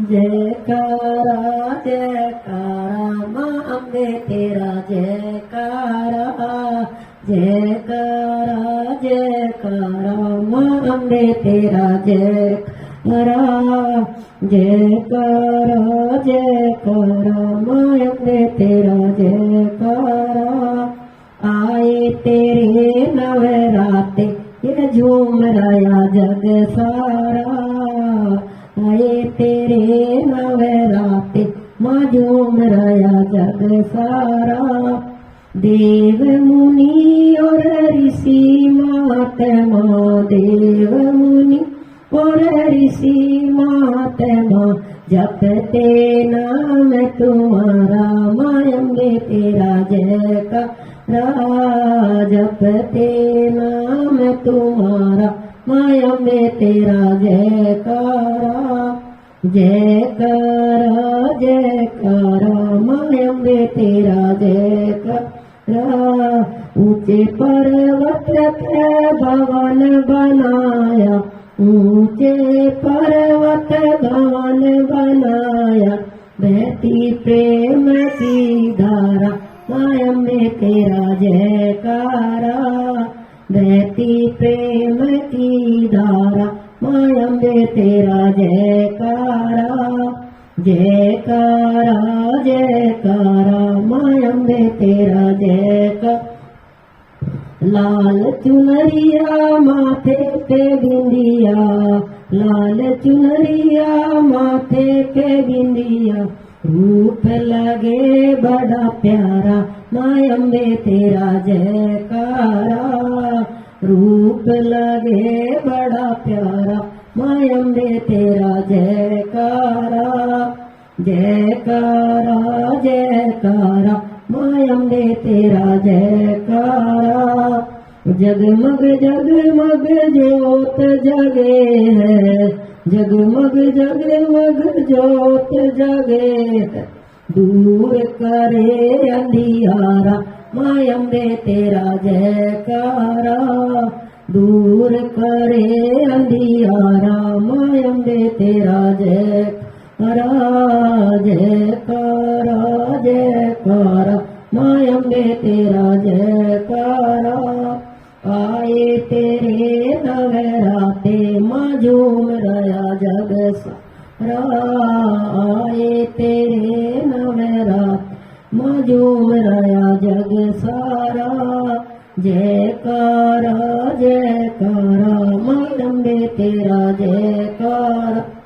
जयकारा जयकारा माँ अम्बे तेरा जयकारा जयकारा जयकारा माँ अम्बे तेरा जयकारा जयकारा जयकारा माँ अम्बे तेरा जयकारा आए तेरे नवराते ये झूम रहा जग सारा आए तेरे नवराते माँ झूम रहा जग सारा देव मुनि और ऋषि महात्मा देव मुनि और ऋषि महात्मा जपते नाम तुम्हारा माँ अम्बे तेरा जयकारा जपते नाम तुम्हारा माँ अम्बे तेरा जयकारा जयकारा जयकारा माँ अम्बे तेरा जयकारा ऊंचे पर्वत पे भवन बनाया ऊंचे पर्वत भवन बनाया बहती प्रेम की धारा माँ अम्बे तेरा जयकारा बहती प्रेम की धारा माँ अम्बे तेरा जयकारा जयकारा जयकारा माँ अम्बे तेरा जयकारा लाल चुनरिया माथे पे बिंदिया लाल चुनरिया माथे पे बिंदिया रूप लगे बड़ा प्यारा माँ अम्बे तेरा जयकारा रूप लगे बड़ा प्यारा माँ अम्बे तेरा जयकारा जयकारा जयकारा माँ अम्बे तेरा जयकारा जगमग जगमग जोत जगे है जगमग जगमग जोत जगे है दूर करे अंधियारा माँ अम्बे तेरा जयकारा दूर करे अंधियारा माँ अम्बे तेरा जयकारा जयकारा जयकारा माँ अम्बे तेरा जयकारा आए तेरे नवराते माँ झूम रहा जग सारा आए तेरे नवराते माँ झूम रहा जग सारा जयकारा जयकारा माँ अम्बे तेरा जयकारा